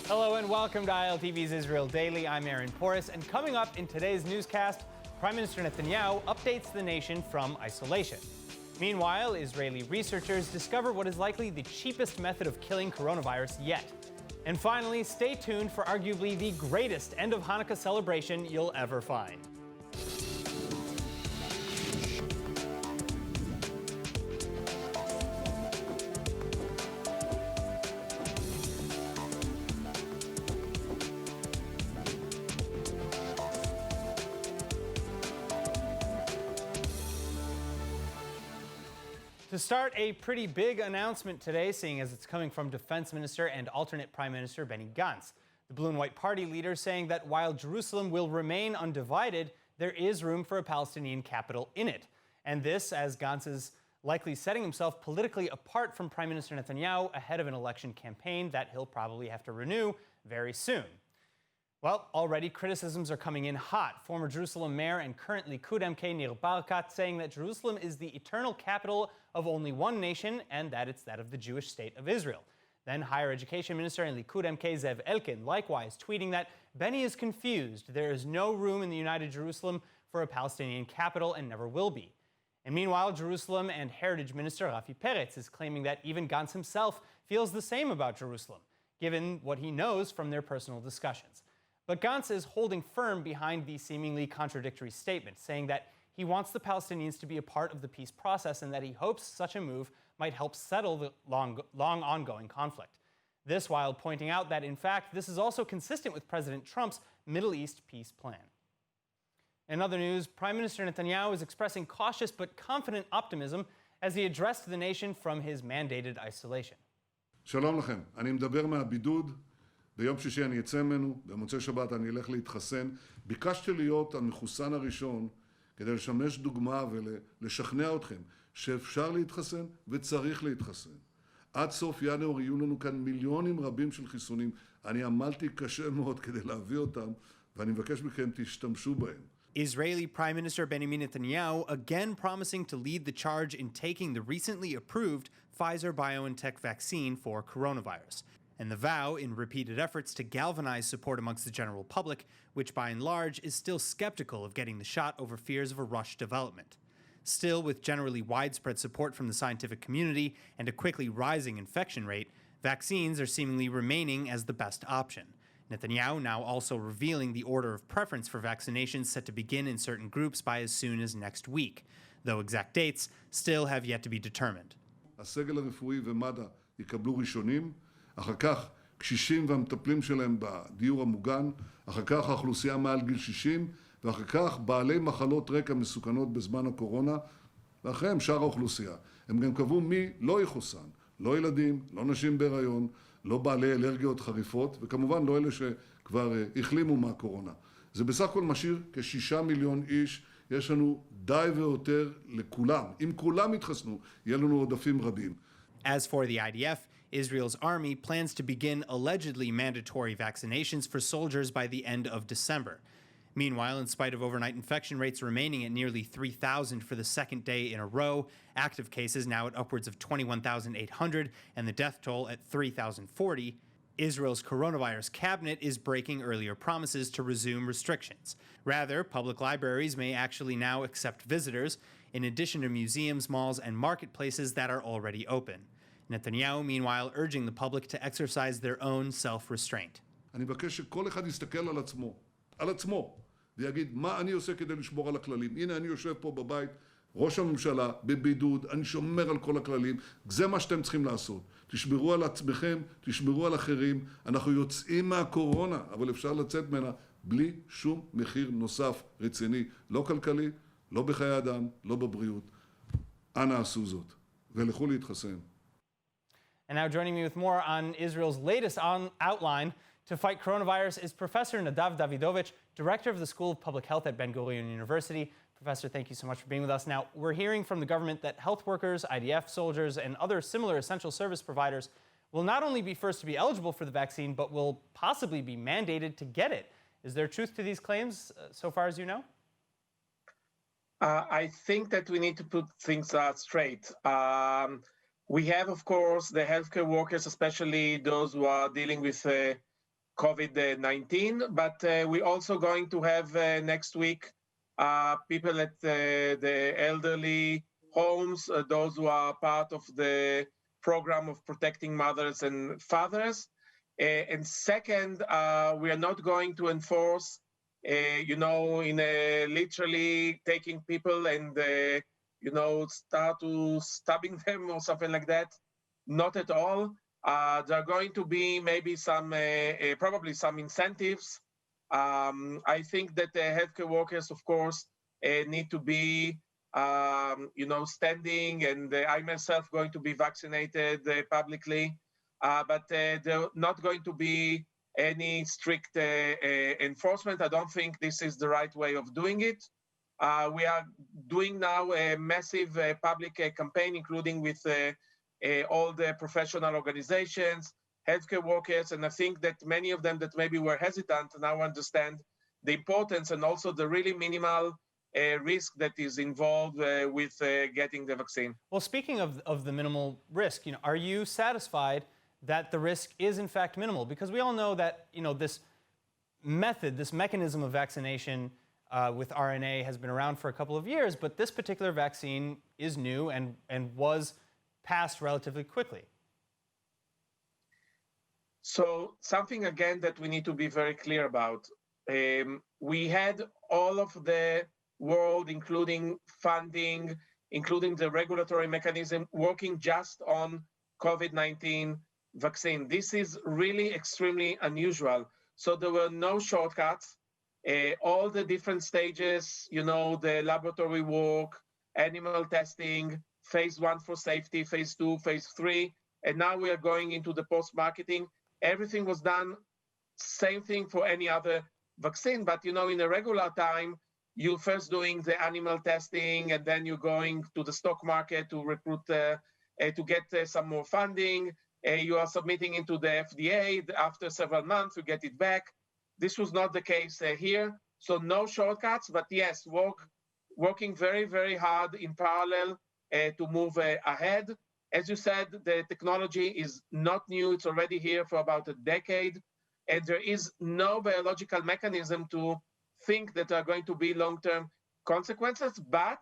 Hello and welcome to ILTV's Israel Daily. I'm Aaron Porras, and coming up in today's newscast, Prime Minister Netanyahu updates the nation from isolation. Meanwhile, Israeli researchers discover what is likely the cheapest method of killing coronavirus yet. And finally, stay tuned for arguably the greatest end of Hanukah celebration you'll ever find. To start, a pretty big announcement today, seeing as it's coming from Defense Minister and alternate Prime Minister Benny Gantz. The Blue and White Party leader saying that while Jerusalem will remain undivided, there is room for a Palestinian capital in it. And this, as Gantz is likely setting himself politically apart from Prime Minister Netanyahu ahead of an election campaign that he'll probably have to renew very soon. Well, already criticisms are coming in hot. Former Jerusalem mayor and current Likud MK Nir Barkat saying that Jerusalem is the eternal capital of only one nation and that it's that of the Jewish state of Israel. Then Higher Education Minister and Likud MK Zev Elkin likewise tweeting that Benny is confused. There is no room in the United Jerusalem for a Palestinian capital and never will be. And meanwhile, Jerusalem and Heritage Minister Rafi Peretz is claiming that even Gantz himself feels the same about Jerusalem, given what he knows from their personal discussions. But Gantz is holding firm behind the seemingly contradictory statement, saying that he wants the Palestinians to be a part of the peace process and that he hopes such a move might help settle the long ongoing conflict. This while pointing out that, in fact, this is also consistent with President Trump's Middle East peace plan. In other news, Prime Minister Netanyahu is expressing cautious but confident optimism as he addressed the nation from his mandated isolation. שלום לכם, אני מדבר מהבידוד. ביום שישי אני אצא ממנו, במוצאי שבת אני אלך להתחסן. ביקשתי להיות המחוסן הראשון כדי לשמש דוגמה ולשכנע אתכם שאפשר להתחסן וצריך להתחסן. עד סוף ינואר יהיו לנו כאן מיליונים רבים של חיסונים. אני עמלתי קשה מאוד כדי להביא אותם, ואני מבקש מכם תשתמשו בהם. Israeli Prime Minister Benjamin Netanyahu again promising to lead the charge in taking the recently approved Pfizer-BioNTech vaccine for coronavirus. And the vow in repeated efforts to galvanize support amongst the general public, which by and large is still skeptical of getting the shot over fears of a rushed development. Still, with generally widespread support from the scientific community and a quickly rising infection rate, vaccines are seemingly remaining as the best option. Netanyahu now also revealing the order of preference for vaccinations set to begin in certain groups by as soon as next week, though exact dates still have yet to be determined. הסגל הרפואי ומד"א יקבלו ראשונים, אחר כך קשישים והמטפלים שלהם בדיור המוגן, אחר כך האוכלוסייה מעל גיל 60, ואחר כך בעלי מחלות רקע מסוכנות בזמן הקורונה, ואחריהם שאר האוכלוסייה. הם גם קבעו מי לא יחוסן, לא ילדים, לא נשים בהיריון, לא בעלי אלרגיות חריפות, וכמובן לא אלה שכבר החלימו מהקורונה. זה בסך הכל משאיר כ6 מיליון איש, יש לנו די ויותר לכולם. אם כולם יתחסנו, יהיה לנו עודפים רבים. As for the IDF, Israel's army plans to begin allegedly mandatory vaccinations for soldiers by the end of December. Meanwhile, in spite of overnight infection rates remaining at nearly 3,000 for the second day in a row, active cases now at upwards of 21,800 and the death toll at 3,040, Israel's coronavirus cabinet is breaking earlier promises to resume restrictions. Rather, public libraries may actually now accept visitors, in addition to museums, malls, and marketplaces that are already open. Netanyahu, meanwhile, urging the public to exercise their own self-restraint. אני מבקש שכל אחד יסתכל על עצמו, ויגיד מה אני עושה כדי לשמור על הכללים. הנה אני יושב פה בבית, ראש הממשלה, בבידוד, אני שומר על כל הכללים, זה מה שאתם צריכים לעשות. תשמרו על עצמכם, תשמרו על אחרים, אנחנו יוצאים מהקורונה, אבל אפשר לצאת ממנה בלי שום מחיר נוסף רציני, לא כלכלי, לא בחיי אדם, לא בבריאות. אנא עשו זאת, ולכו להתחסן. And now joining me with more on Israel's latest outline to fight coronavirus is Professor Profadav Davidovich, Director of the School of Public Health at Ben-Gurion University. Professor, thank you so much for being with us. Now, we're hearing from the government that health workers, IDF soldiers, and other similar essential service providers will not only be first to be eligible for the vaccine, but will possibly be mandated to get it. Is there truth to these claims, so far as you know? I think that we need to put things straight. We have, of course, the healthcare workers, especially those who are dealing with COVID-19, but we're also going to have next week people at the elderly homes, those who are part of the program of protecting mothers and fathers. And second, we are not going to enforce, literally taking people and, start to stabbing them or something like that. Not at all. There are going to be maybe probably some incentives. I think that the healthcare workers, of course, need to be, standing, and I myself going to be vaccinated publicly, but there are not going to be any strict enforcement. I don't think this is the right way of doing it. We are doing now a massive public campaign, including with all the professional organizations, healthcare workers, and I think that many of them that maybe were hesitant now understand the importance and also the really minimal risk that is involved with getting the vaccine. Well, speaking of the minimal risk, are you satisfied that the risk is in fact minimal? Because we all know that this mechanism of vaccination with RNA has been around for a couple of years, but this particular vaccine is new and was passed relatively quickly. So something again that we need to be very clear about. We had all of the world, including funding, including the regulatory mechanism, working just on COVID-19 vaccine. This is really extremely unusual. So there were no shortcuts. All the different stages, the laboratory work, animal testing, phase 1 for safety, phase 2, phase 3, and now we are going into the post-marketing. Everything was done, same thing for any other vaccine, but in a regular time, you're first doing the animal testing, and then you're going to the stock market to recruit, to get some more funding. You are submitting into the FDA. After several months, you get it back. This was not the case here. So no shortcuts, but yes, working very, very hard in parallel to move ahead. As you said, the technology is not new. It's already here for about a decade. And there is no biological mechanism to think that there are going to be long-term consequences. But,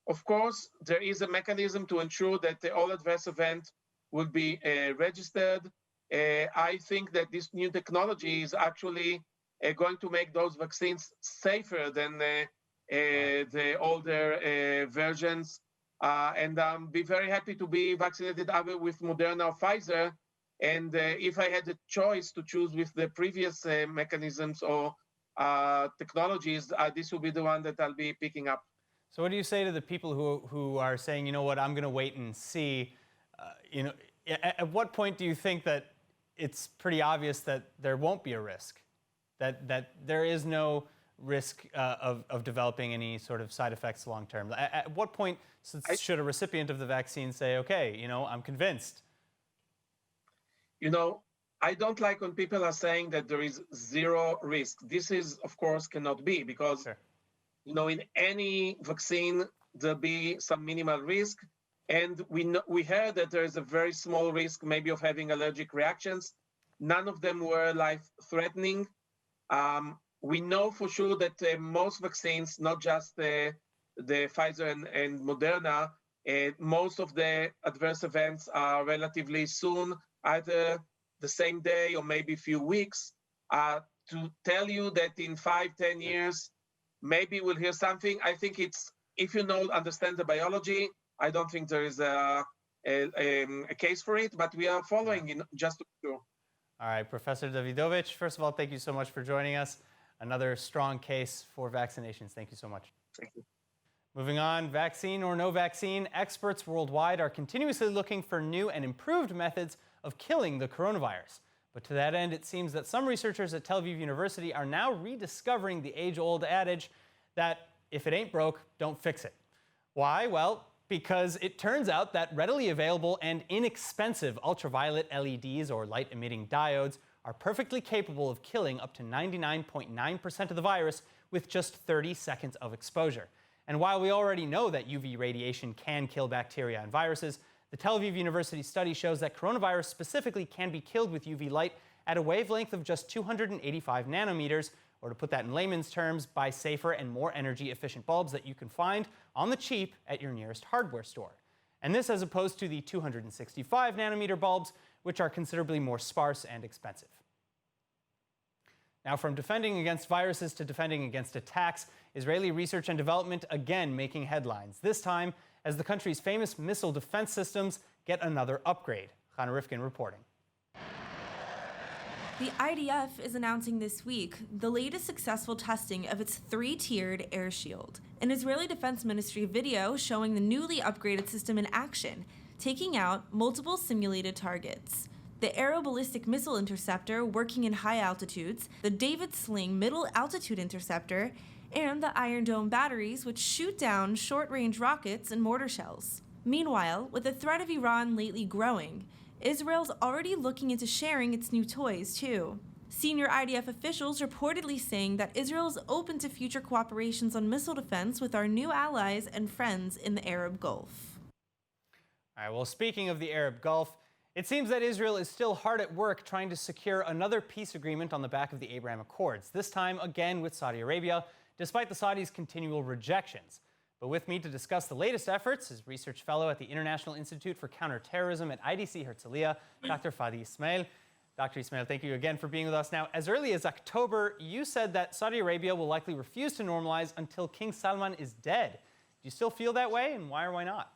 of course, there is a mechanism to ensure that all adverse events will be registered. I think that this new technology is actually going to make those vaccines safer than the older versions. And be very happy to be vaccinated either with Moderna or Pfizer. And if I had the choice to choose with the previous mechanisms or technologies, this will be the one that I'll be picking up. So what do you say to the people who are saying, I'm going to wait and see? At what point do you think that it's pretty obvious that there won't be a risk, that there is no risk of developing any sort of side effects long term? At what point should a recipient of the vaccine say, okay, I'm convinced? I don't like when people are saying that there is zero risk. This is, of course, cannot be, because, sure, in any vaccine, there'll be some minimal risk. And we heard that there is a very small risk maybe of having allergic reactions. None of them were life-threatening. We know for sure that most vaccines, not just the Pfizer and Moderna, most of the adverse events are relatively soon, either the same day or maybe a few weeks. To tell you that in 5-10 years, maybe we'll hear something, I think it's, if understand the biology, I don't think there is a case for it, but we are following it just to be sure. All right, Professor Davidovich, first of all, thank you so much for joining us. Another strong case for vaccinations. Thank you so much. Thank you. Moving on, vaccine or no vaccine, experts worldwide are continuously looking for new and improved methods of killing the coronavirus. But to that end, it seems that some researchers at Tel Aviv University are now rediscovering the age-old adage that if it ain't broke, don't fix it. Why? Well, because it turns out that readily available and inexpensive ultraviolet LEDs, or light-emitting diodes, are perfectly capable of killing up to 99.9% of the virus with just 30 seconds of exposure. And while we already know that UV radiation can kill bacteria and viruses, the Tel Aviv University study shows that coronavirus specifically can be killed with UV light at a wavelength of just 285 nanometers, or to put that in layman's terms, buy safer and more energy efficient bulbs that you can find on the cheap at your nearest hardware store. And this as opposed to the 265 nanometer bulbs, which are considerably more sparse and expensive. Now, from defending against viruses to defending against attacks, Israeli research and development again making headlines, this time as the country's famous missile defense systems get another upgrade. Chana Rifkin reporting. The IDF is announcing this week the latest successful testing of its three-tiered air shield. An Israeli Defense Ministry video showing the newly upgraded system in action, taking out multiple simulated targets. The Aeroballistic Missile Interceptor working in high altitudes, the David Sling Middle Altitude Interceptor, and the Iron Dome batteries which shoot down short-range rockets and mortar shells. Meanwhile, with the threat of Iran lately growing, Israel's already looking into sharing its new toys, too. Senior IDF officials reportedly saying that Israel is open to future cooperations on missile defense with our new allies and friends in the Arab Gulf. All right, well, speaking of the Arab Gulf, it seems that Israel is still hard at work trying to secure another peace agreement on the back of the Abraham Accords, this time again with Saudi Arabia, despite the Saudis' continual rejections. But with me to discuss the latest efforts is research fellow at the International Institute for Counterterrorism at IDC Herzliya, Dr. Fadi Ismail. Dr. Ismail, thank you again for being with us. Now, as early as October, you said that Saudi Arabia will likely refuse to normalize until King Salman is dead. Do you still feel that way, and why or why not?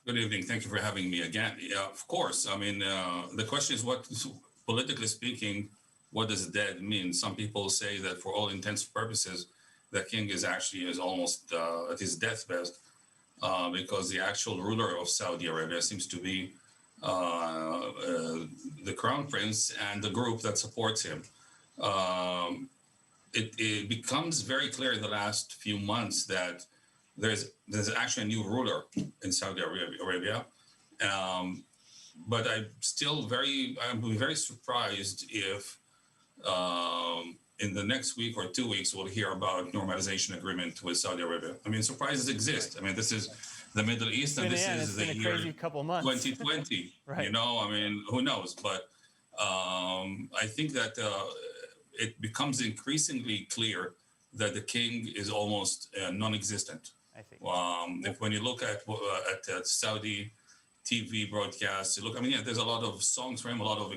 Good evening. Thank you for having me again. Yeah, of course. I mean, the question is, what, politically speaking, what does dead mean? Some people say that for all intents and purposes, the king is almost at his deathbed because the actual ruler of Saudi Arabia seems to be the crown prince and the group that supports him. It becomes very clear in the last few months that there's actually a new ruler in Saudi Arabia. But I'm very surprised if in the next week or 2 weeks, we'll hear about normalization agreement with Saudi Arabia. I mean, surprises exist. I mean, this is the Middle East, and this is the year 2020. Right. You know, I mean, who knows? But I think that it becomes increasingly clear that the king is almost non-existent. I think. When you look at Saudi TV broadcasts, there's a lot of songs for him, a lot of,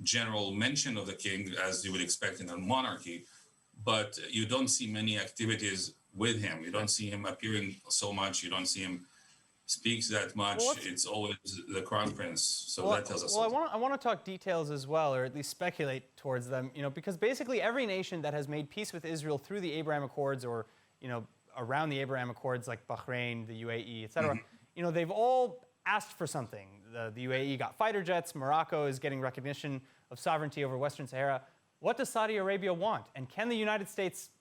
general mention of the king, as you would expect in a monarchy, but you don't see many activities with him. You don't see him appearing so much. You don't see him speaks that much. It's always the crown prince. So that tells us something. I want to talk details as well, or at least speculate towards them, because basically every nation that has made peace with Israel through the Abraham Accords or, around the Abraham Accords, like Bahrain, the UAE, et cetera, they've all asked for something. The UAE got fighter jets. Morocco is getting recognition of sovereignty over Western Sahara. What does Saudi Arabia want? And can the United States,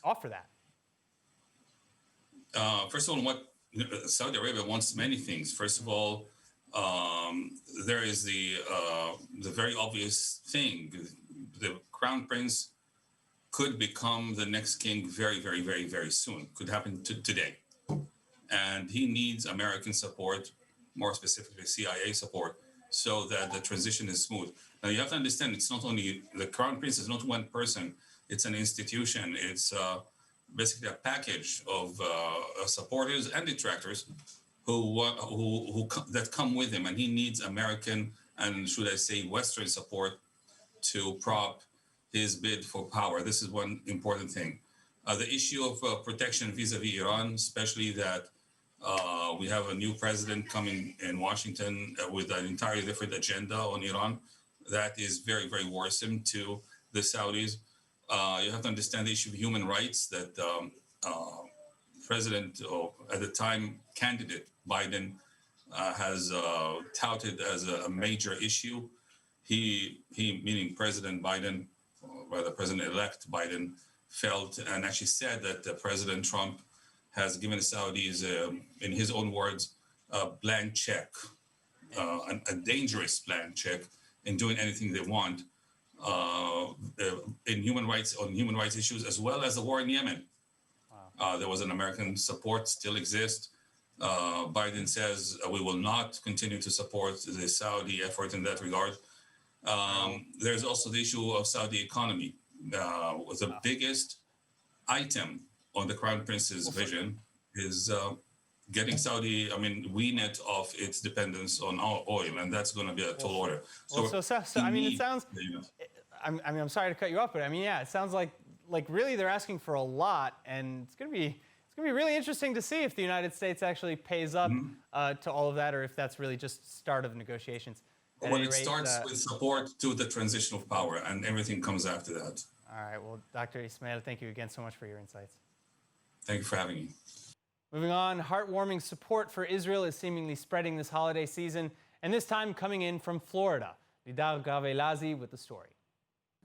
offer that? First of all, Saudi Arabia wants many things. First of all, there is the very obvious thing. The crown prince could become the next king very, very, very, very soon. Could happen today. And he needs American support, more specifically CIA support, so that the transition is smooth. Now, you have to understand, it's not only, the crown prince is not one person, it's an institution. It's basically a package of supporters and detractors that come with him, and he needs American and, should I say, Western support to prop his bid for power. This is one important thing. The issue of protection vis-a-vis Iran, especially that we have a new president coming in Washington with an entirely different agenda on Iran. That is very, very worrisome to the Saudis. You have to understand the issue of human rights that President, or at the time, candidate Biden has touted as a major issue. He, meaning President Biden, or rather President-elect Biden, felt and actually said that President Trump has given the Saudis, in his own words, a blank check, a dangerous blank check in doing anything they want on human rights issues, as well as the war in Yemen. Wow. There was an American support, still exists. Biden says we will not continue to support the Saudi effort in that regard. There's also the issue of Saudi economy. The biggest item on the Crown Prince's vision is getting Saudi, wean it off its dependence on oil, and that's going to be a tall order. It sounds. I'm sorry to cut you off, but it sounds like really they're asking for a lot, and it's going to be really interesting to see if the United States actually pays up to all of that, or if that's really just start of negotiations. Well, it starts with support to the transition of power, and everything comes after that. All right. Well, Dr. Ismail, thank you again so much for your insights. Thank you for having me. Moving on, heartwarming support for Israel is seemingly spreading this holiday season, and this time coming in from Florida. Lidar Gavelazi with the story.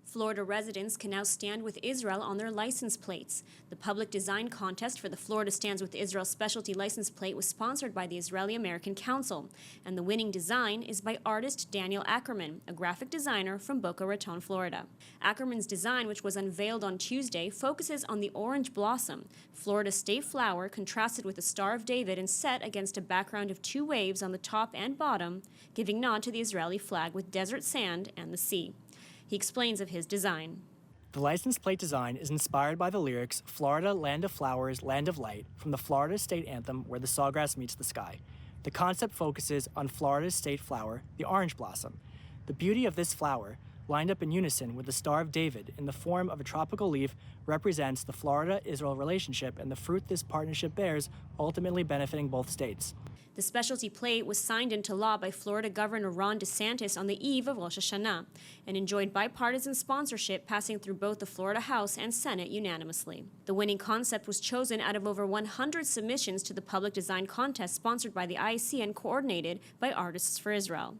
Florida residents can now stand with Israel on their license plates. The public design contest for the Florida Stands with Israel specialty license plate was sponsored by the Israeli-American Council, and the winning design is by artist Daniel Ackerman, a graphic designer from Boca Raton, Florida. Ackerman's design, which was unveiled on Tuesday, focuses on the orange blossom, Florida's state flower contrasted with the Star of David and set against a background of two waves on the top and bottom, giving nod to the Israeli flag with desert sand and the sea. He explains of his design. The license plate design is inspired by the lyrics Florida, Land of Flowers, Land of Light from the Florida state anthem Where the Sawgrass Meets the Sky. The concept focuses on Florida's state flower, the orange blossom. The beauty of this flower, lined up in unison with the Star of David in the form of a tropical leaf, represents the Florida-Israel relationship and the fruit this partnership bears, ultimately benefiting both states. The specialty plate was signed into law by Florida Governor Ron DeSantis on the eve of Rosh Hashanah and enjoyed bipartisan sponsorship, passing through both the Florida House and Senate unanimously. The winning concept was chosen out of over 100 submissions to the public design contest sponsored by the IEC and coordinated by Artists for Israel.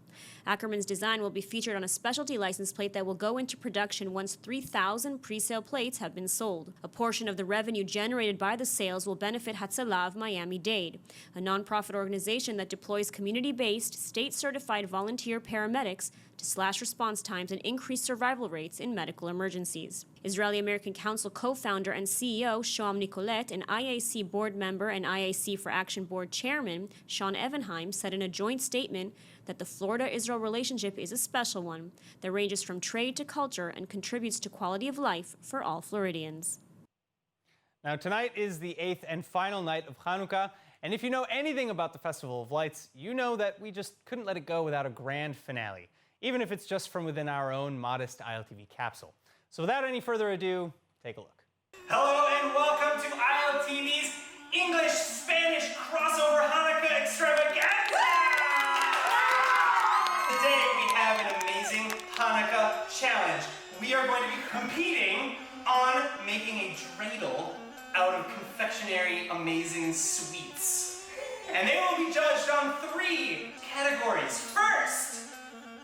Ackerman's design will be featured on a specialty license plate that will go into production once 3,000 pre-sale plates have been sold. A portion of the revenue generated by the sales will benefit Hatzalah of Miami-Dade, a nonprofit organization that deploys community-based, state-certified volunteer paramedics to slash response times and increase survival rates in medical emergencies. Israeli-American Council co-founder and CEO Shoam Nicolet and IAC board member and IAC for Action Board chairman Sean Evenheim said in a joint statement that the Florida-Israel relationship is a special one that ranges from trade to culture and contributes to quality of life for all Floridians. Now, tonight is the 8th and final night of Hanukah, and if you know anything about the Festival of Lights, you know that we just couldn't let it go without a grand finale, even if it's just from within our own modest ILTV capsule. So without any further ado, take a look. Hello and welcome to ILTV's English-Spanish crossover Hanukah extravaganza! Today we have an amazing Hanukah challenge. We are going to be competing on making a dreidel out of confectionery amazing sweets. And they will be judged on 3 categories. First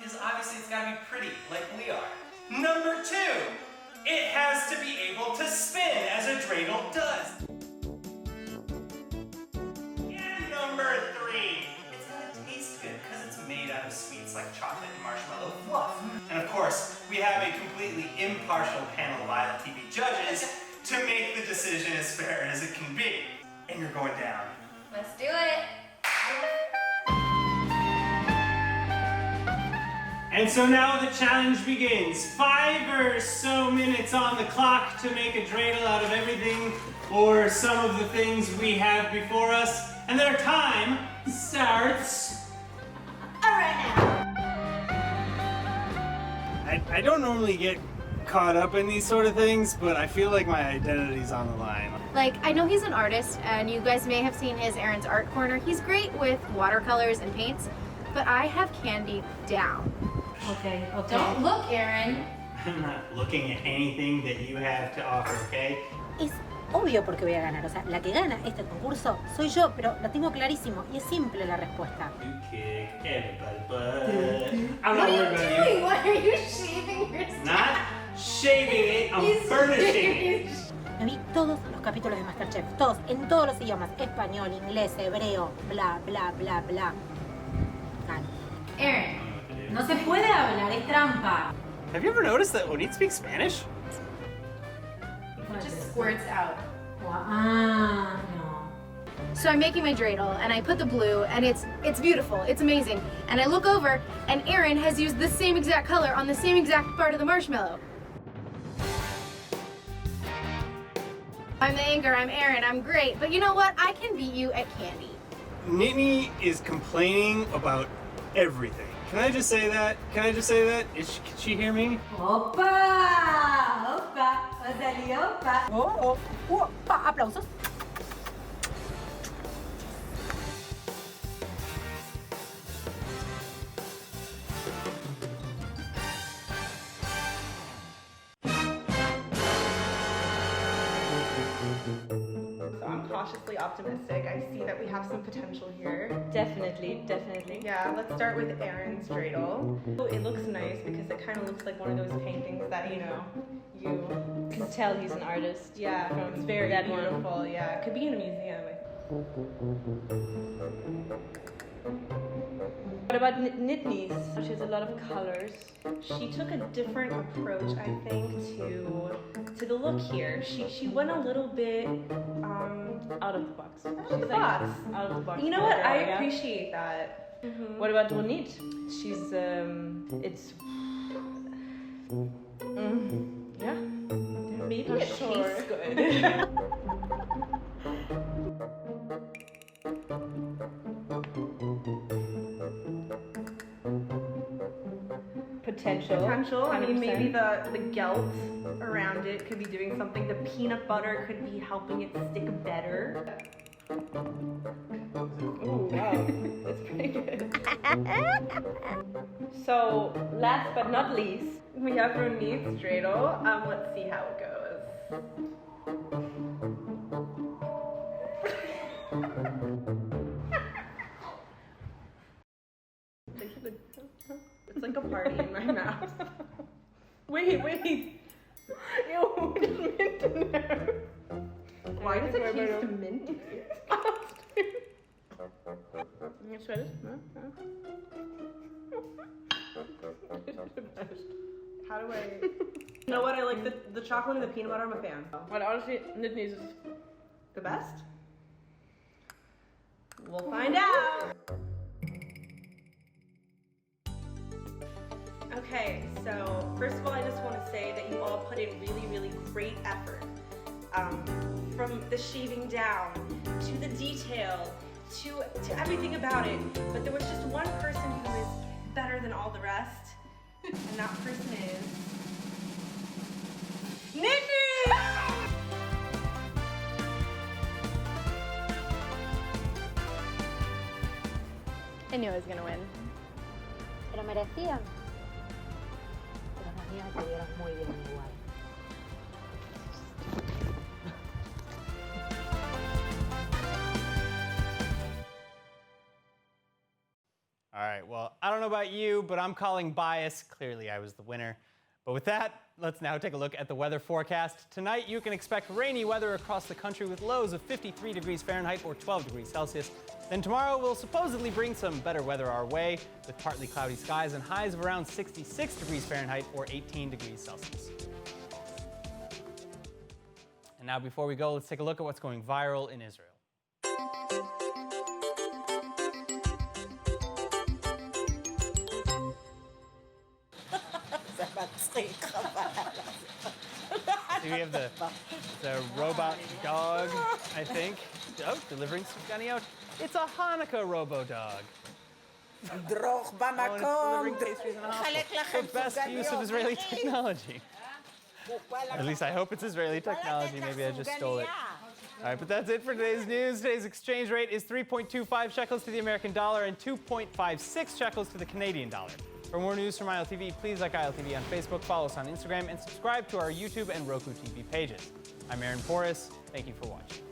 is obviously it's gotta be pretty, like we are. Number 2, it has to be able to spin as a dreidel does. And number 3, it's gotta taste good because it's made out of sweets like chocolate and marshmallow fluff. And of course, we have a completely impartial panel of ILTV judges to make the decision as fair as it can be. And you're going down. Let's do it. And so now the challenge begins. 5 or so minutes on the clock to make a dreidel out of everything or some of the things we have before us. And their time starts Right now. I don't normally get caught up in these sort of things, but I feel like my identity's on the line. Like, I know he's an artist, and you guys may have seen his Aaron's Art Corner. He's great with watercolors and paints, but I have candy down. Okay. Don't look, Aaron. I'm not looking at anything that you have to offer, okay? Es obvio porque voy a ganar. O sea, la que gana este concurso soy yo, pero la tengo clarísimo y es simple la respuesta. You kick everybody's butt. I'm What not are worried you about doing? you. Why are you shaving your scalp? Not shaving it, I'm He's burnishing serious. it. Me vi todos los capítulos de Masterchef, todos, en todos los idiomas, español, inglés, hebreo, bla, bla, bla, bla. Gano. Aaron, No se puede hablar, es trampa. Have you ever noticed that Onit speaks Spanish? it just squirts out. Ah, no. So I'm making my dreidel, and I put the blue, and it's beautiful, it's amazing. And I look over, and Aaron has used the same exact color on the same exact part of the marshmallow. I'm the anchor, I'm Aaron, I'm great, but you know what? I can beat you at candy. Nittany is complaining about everything. Can I just say that? Can I just say that? Can she hear me? Opa! Opa! Ozeli, opa! Oh, oh, aplausos. So I'm cautiously optimistic. I see that we have some potential here. Definitely, definitely. Yeah, let's start with Aaron's dreidel. It looks nice because it kind of looks like one of those paintings that, you know, you can tell he's an artist. Yeah, from it's very that beautiful. one. Yeah, it could be in a museum. What about Nittany's? She has a lot of colors. She took a different approach, I think, to the look here. She went a little bit out of the box. Out of the box. Out of the box. You know what? I appreciate that. Mm-hmm. What about Ronit? She's it's yeah. Maybe Not it sure. tastes good. Potential. I mean, 100%. maybe the gelt around it could be doing something. The peanut butter could be helping it stick better. Oh wow, that's pretty good. So, last but not least, We have Ronit's dreidel. Let's see how it goes. It's like a party in my mouth. Wait. Ew, mint in there. Why does it taste minty? You try this? No? How do I? You know what? I like the chocolate and the peanut butter. I'm a fan. But honestly, Nittany's is The best? We'll find out. Okay, so first of all, I just want to say that you all put in really, really great effort. From the shaving down, to the detail, to everything about it. But there was just one person who is better than all the rest, and that person is Nittany! I knew I was gonna win. Pero merecían. Pero las mías estuvieron muy bien igual. All right, well, I don't know about you, but I'm calling bias. Clearly, I was the winner. But with that, let's now take a look at the weather forecast. Tonight, you can expect rainy weather across the country with lows of 53 degrees Fahrenheit or 12 degrees Celsius. Then tomorrow will supposedly bring some better weather our way with partly cloudy skies and highs of around 66 degrees Fahrenheit or 18 degrees Celsius. And now before we go, let's take a look at what's going viral in Israel. So we have the robot dog, I think. Oh, delivering some out. It's a Hanukah robo-dog. דרוך במקום, It's the best use of Israeli technology. At least I hope it's Israeli technology. Maybe I just stole it. All right, but that's it for today's news. Today's exchange rate is 3.25 shekels to the American dollar and 2.56 shekels to the Canadian dollar. For more news from ILTV, please like ILTV on Facebook, follow us on Instagram, and subscribe to our YouTube and Roku TV pages. I'm Aaron Porras. Thank you for watching.